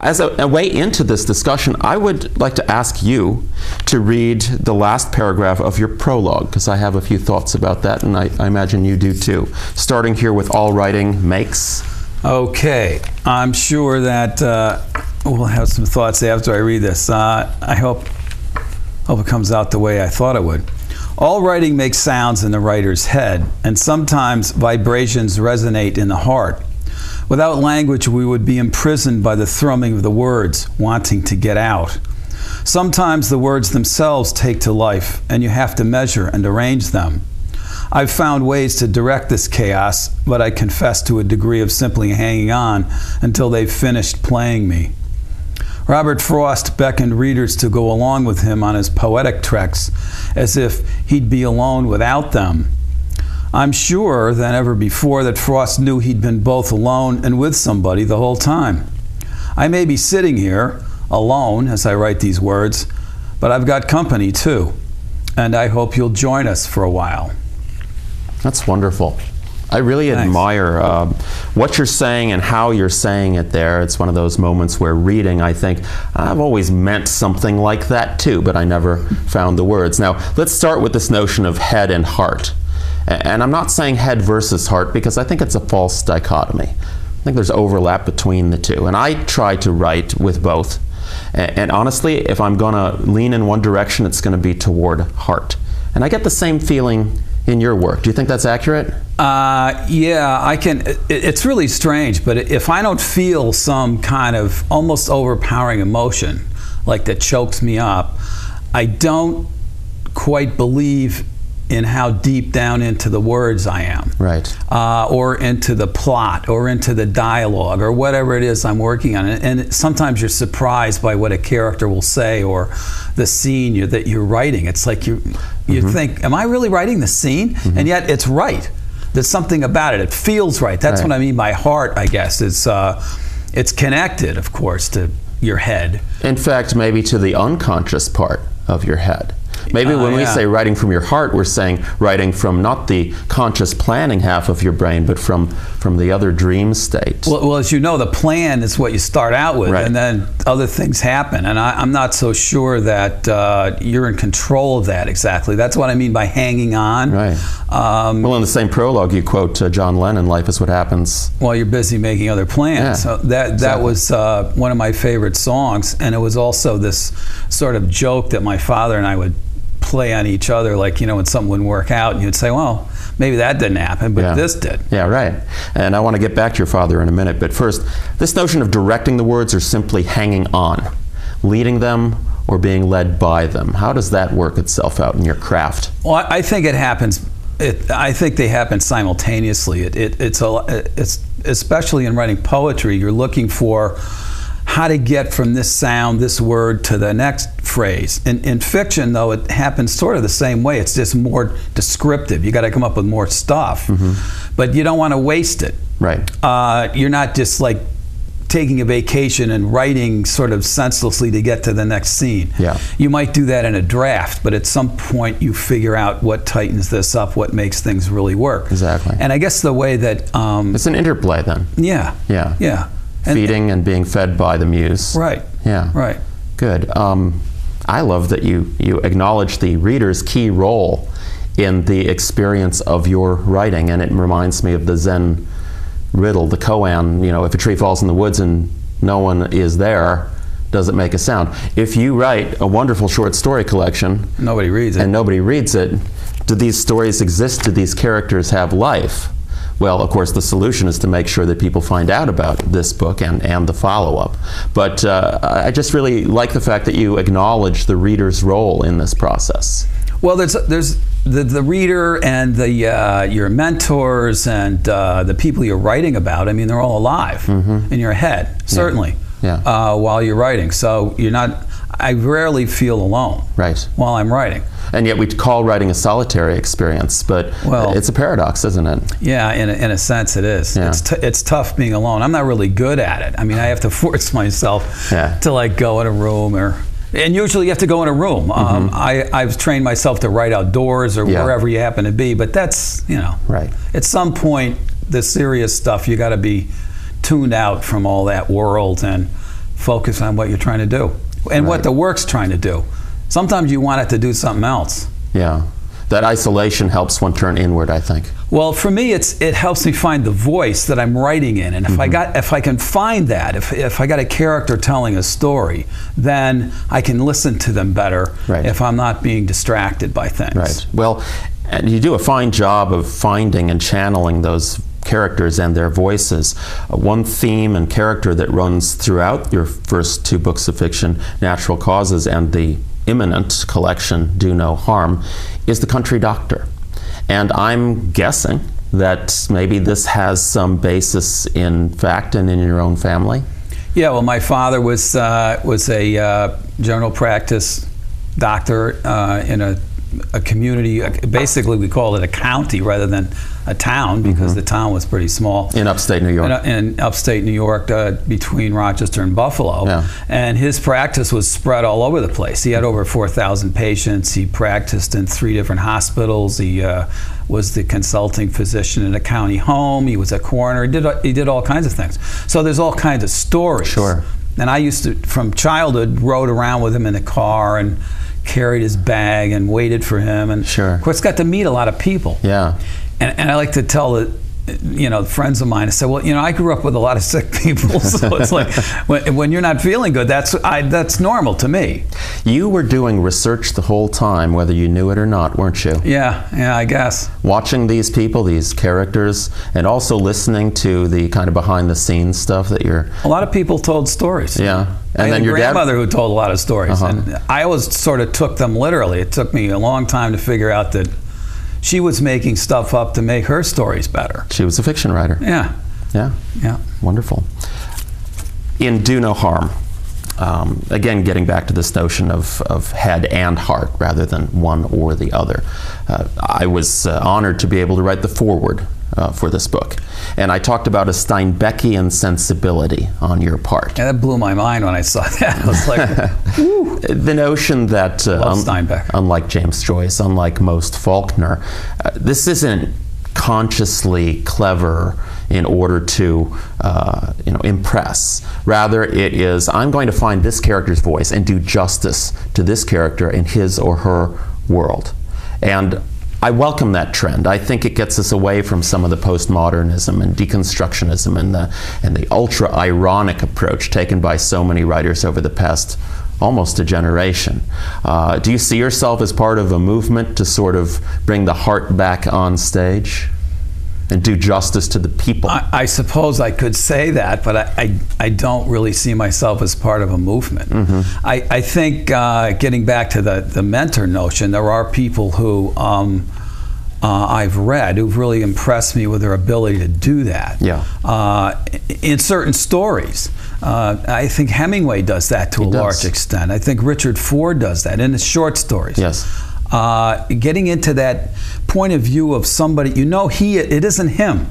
As a way into this discussion, I would like to ask you to read the last paragraph of your prologue, because I have a few thoughts about that, and I imagine you do too. Starting here with all writing makes. Okay, I'm sure that we'll have some thoughts after I read this. I hope it comes out the way I thought it would. All writing makes sounds in the writer's head, and sometimes vibrations resonate in the heart. Without language, we would be imprisoned by the thrumming of the words, wanting to get out. Sometimes the words themselves take to life, and you have to measure and arrange them. I've found ways to direct this chaos, but I confess to a degree of simply hanging on until they've finished playing me. Robert Frost beckoned readers to go along with him on his poetic treks, as if he'd be alone without them. I'm surer than ever before that Frost knew he'd been both alone and with somebody the whole time. I may be sitting here, alone, as I write these words, but I've got company too, and I hope you'll join us for a while. That's wonderful. I really admire what you're saying and how you're saying it there. It's one of those moments where reading, I think, I've always meant something like that too, but I never found the words. Now, let's start with this notion of head and heart. And I'm not saying head versus heart, because I think it's a false dichotomy. I think there's overlap between the two. And I try to write with both. And honestly, if I'm going to lean in one direction, it's going to be toward heart. And I get the same feeling in your work. Do you think that's accurate? Yeah, I can. It's really strange, but if I don't feel some kind of almost overpowering emotion, like that chokes me up, I don't quite believe in how deep down into the words I am. Right. Or into the plot, or into the dialogue, or whatever it is I'm working on. And sometimes you're surprised by what a character will say, or the scene that you're writing. It's like you think, am I really writing the scene? And yet it's right. There's something about it. It feels right. That's what I mean by heart, I guess. It's connected, of course, to your head. In fact, maybe to the unconscious part of your head. Maybe when we say writing from your heart, we're saying writing from not the conscious planning half of your brain, but from the other dream state. Well, as you know, the plan is what you start out with, and then other things happen. And I'm not so sure that you're in control of that exactly. That's what I mean by hanging on. Right. Well, in the same prologue, you quote John Lennon, "Life is what happens while you're busy making other plans." Yeah, so that was one of my favorite songs, and it was also this sort of joke that my father and I would play on each other, like, you know, when something wouldn't work out, and you'd say, well, maybe that didn't happen, but this did. Yeah, right. And I want to get back to your father in a minute, but first, this notion of directing the words or simply hanging on, leading them or being led by them, how does that work itself out in your craft? Well, I think it happens. I think they happen simultaneously. It's especially in writing poetry, you're looking for how to get from this sound, this word, to the next phrase. In fiction, though, it happens sort of the same way. It's just more descriptive. You got to come up with more stuff, but you don't want to waste it. Right. You're not just like taking a vacation and writing sort of senselessly to get to the next scene. Yeah. You might do that in a draft, but at some point you figure out what tightens this up, what makes things really work. Exactly. And I guess the way that it's an interplay then. Yeah. Yeah. Yeah. Feeding and being fed by the muse. Right. Yeah. Right. Good. I love that you acknowledge the reader's key role in the experience of your writing, and it reminds me of the Zen riddle, the koan, you know, if a tree falls in the woods and no one is there, does it make a sound? If you write a wonderful short story collection, nobody reads it. And nobody reads it, do these stories exist? Do these characters have life? Well, of course, the solution is to make sure that people find out about this book and the follow-up. But I just really like the fact that you acknowledge the reader's role in this process. Well, there's the reader and your mentors and the people you're writing about. I mean, they're all alive in your head, certainly, while you're writing. So you're not. I rarely feel alone while I'm writing. And yet we call writing a solitary experience, but it's a paradox, isn't it? Yeah, in a sense it is. Yeah. It's tough being alone. I'm not really good at it. I mean, I have to force myself to like go in a room and usually you have to go in a room. I've trained myself to write outdoors or wherever you happen to be, but that's, you know, at some point, the serious stuff, you got to be tuned out from all that world and focus on what you're trying to do and what the work's trying to do. Sometimes you want it to do something else. Yeah. That isolation helps one turn inward, I think. Well, for me, it helps me find the voice that I'm writing in, and if I can find that, if I got a character telling a story, then I can listen to them better if I'm not being distracted by things. Right. Well, and you do a fine job of finding and channeling those characters and their voices. One theme and character that runs throughout your first 2 books of fiction, Natural Causes and the imminent collection, Do No Harm, is the country doctor. And I'm guessing that maybe this has some basis in fact and in your own family. Yeah, well, my father was a general practice doctor in a community. Basically, we call it a county rather than a town, because the town was pretty small. In upstate New York. In upstate New York, between Rochester and Buffalo. Yeah. And his practice was spread all over the place. He had over 4,000 patients. He practiced in 3 different hospitals. He was the consulting physician in a county home. He was a coroner. He did all kinds of things. So there's all kinds of stories. Sure. And I used to, from childhood, rode around with him in the car and carried his bag and waited for him. And of course, got to meet a lot of people. Yeah. And I like to tell friends of mine, I said, well, I grew up with a lot of sick people, so it's like when you're not feeling good, that's normal to me. You were doing research the whole time, whether you knew it or not, weren't you? Yeah, I guess. Watching these people, these characters, and also listening to the kind of behind-the-scenes stuff that you're... A lot of people told stories. Yeah. And then your grandmother who told a lot of stories, and I always sort of took them literally. It took me a long time to figure out that she was making stuff up to make her stories better. She was a fiction writer. Yeah. Yeah. Yeah. Wonderful. In Do No Harm, again, getting back to this notion of head and heart rather than one or the other, I was honored to be able to write the foreword for this book. And I talked about a Steinbeckian sensibility on your part. Yeah, that blew my mind when I saw that. I was like, woo. The notion that, Steinbeck. Unlike James Joyce, unlike most Faulkner, this isn't consciously clever in order to impress. Rather, it is, I'm going to find this character's voice and do justice to this character in his or her world. And I welcome that trend. I think it gets us away from some of the postmodernism and deconstructionism and the ultra-ironic approach taken by so many writers over the past almost a generation. Do you see yourself as part of a movement to sort of bring the heart back on stage and do justice to the people? I suppose I could say that, but I don't really see myself as part of a movement. I think, getting back to the mentor notion, there are people who I've read who've really impressed me with their ability to do that. Yeah. In certain stories. I think Hemingway does that to a large extent. I think Richard Ford does that in his short stories. Yes. Getting into that point of view of somebody, it isn't him.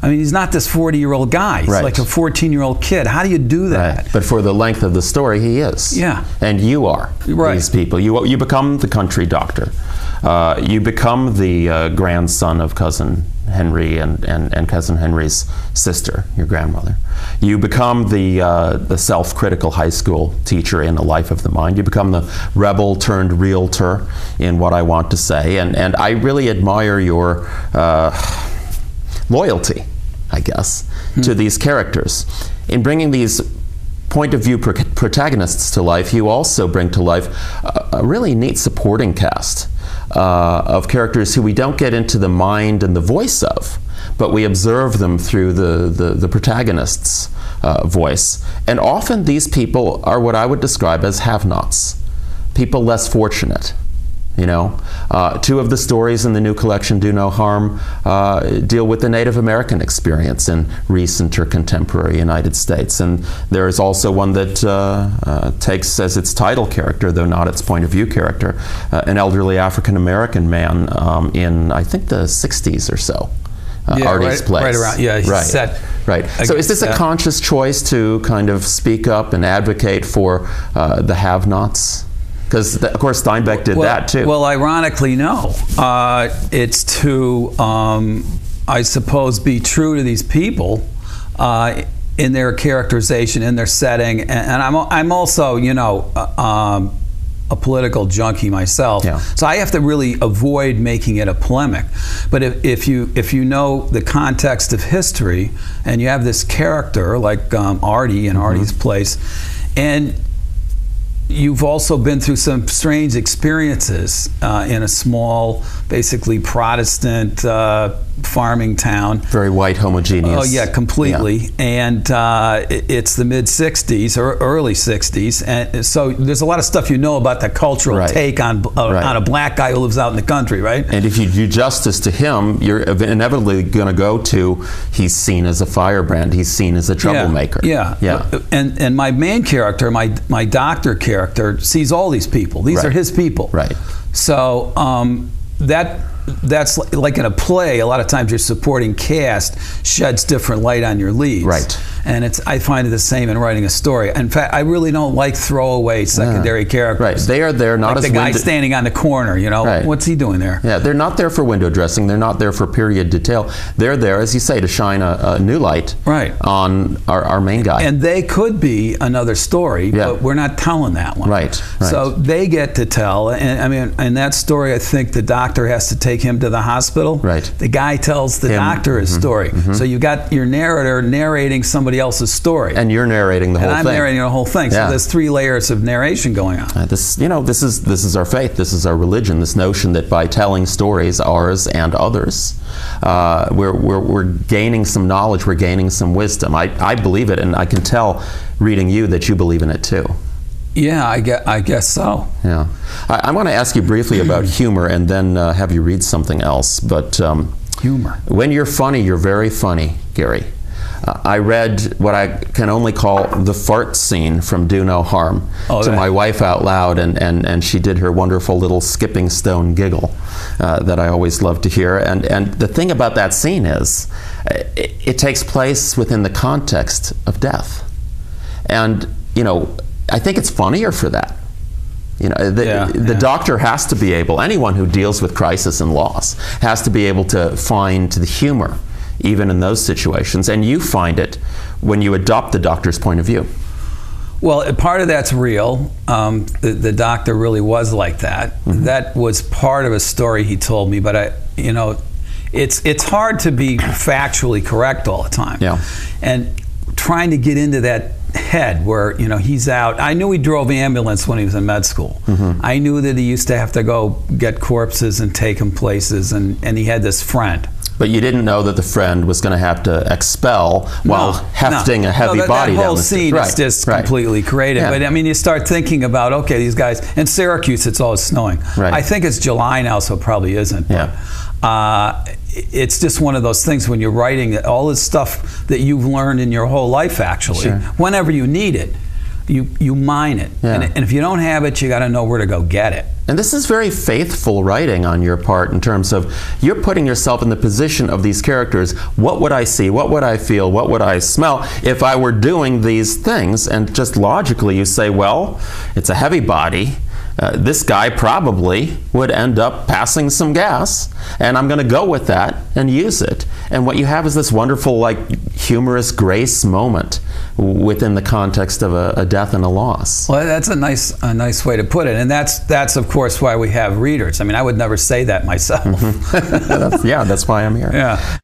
I mean, he's not this 40-year-old guy. He's like a 14-year-old kid. How do you do that? Right. But for the length of the story, he is. Yeah. And you are these people. You become the country doctor. You become the grandson of Cousin Henry and Cousin Henry's sister, your grandmother. You become the self-critical high school teacher in A Life of the Mind. You become the rebel turned realtor in What I Want to Say. And I really admire your loyalty, I guess, to these characters. In bringing these point of view protagonists to life, you also bring to life a really neat supporting cast of characters who we don't get into the mind and the voice of, but we observe them through the protagonist's voice. And often these people are what I would describe as have-nots, people less fortunate. Two of the stories in the new collection, Do No Harm, deal with the Native American experience in recent or contemporary United States. And there is also one that takes as its title character, though not its point of view character, an elderly African American man in, I think, the 60s or so. Artie's Place. Right around, yeah. Right. So is this a conscious choice to kind of speak up and advocate for the have-nots? Because, of course, Steinbeck did that, too. Well, ironically, no. It's to, I suppose, be true to these people in their characterization, in their setting, and I'm also, you know, a political junkie myself, Yeah. so I have to really avoid making it a polemic. But if you know the context of history, and you have this character like Artie in Artie's place, and you've also been through some strange experiences in a small, basically Protestant farming town. Very white, homogeneous. Oh yeah, completely. Yeah. And it's the mid '60s or early '60s, and so there's a lot of stuff you know about the cultural take on a black guy who lives out in the country, right? And if you do justice to him, you're inevitably going to go to he's seen as a firebrand, he's seen as a troublemaker. Yeah. And my main character, my doctor character, sees all these people. These are his people. Right. So that's like in a play. A lot of times your supporting cast sheds different light on your leads. Right. And I find it the same in writing a story. In fact, I really don't like throwaway secondary characters. Right. They are there not like as the guy standing on the corner. You know, what's he doing there? Yeah, they're not there for window dressing. They're not there for period detail. They're there, as you say, to shine a new light on our main guy. And they could be another story, but we're not telling that one. Right. So they get to tell. And I mean, in that story, I think the doctor has to take him to the hospital. Right. The guy tells the doctor his story. So you got your narrator narrating somebody else's story, and you're narrating the whole thing. And I'm narrating the whole thing. So there's 3 layers of narration going on. This is our faith. This is our religion. This notion that by telling stories, ours and others, we're gaining some knowledge. We're gaining some wisdom. I believe it, and I can tell reading you that you believe in it too. Yeah, I guess so. Yeah, I want to ask you briefly about humor, and then have you read something else. But humor. When you're funny, you're very funny, Gary. I read what I can only call the fart scene from Do No Harm to my wife out loud, and she did her wonderful little skipping stone giggle that I always love to hear. And the thing about that scene is it takes place within the context of death. And, you know, I think it's funnier for that. You know, the doctor has to be able, anyone who deals with crisis and loss has to be able to find the humor even in those situations, and you find it when you adopt the doctor's point of view. Well, part of that's real. The doctor really was like that. That was part of a story he told me, but it's hard to be factually correct all the time. Yeah. And trying to get into that head where, you know, he's out. I knew he drove ambulance when he was in med school. I knew that he used to have to go get corpses and take them places, and he had this friend. But you didn't know that the friend was going to have to expel while hefting a heavy body down the that whole scene is just completely created. Yeah. But I mean, you start thinking about, okay, these guys in Syracuse, it's always snowing. I think it's July now, so it probably isn't. But, it's just one of those things when you're writing all this stuff that you've learned in your whole life, actually. Whenever you need it, you mine it. And if you don't have it, you got to know where to go get it. And this is very faithful writing on your part in terms of you're putting yourself in the position of these characters. What would I see? What would I feel? What would I smell if I were doing these things? And just logically you say, well, it's a heavy body. This guy probably would end up passing some gas, and I'm going to go with that and use it. And what you have is this wonderful, like, humorous grace moment within the context of a death and a loss. Well, that's a nice way to put it, and that's of course why we have readers. I mean, I would never say that myself. That's why I'm here. Yeah.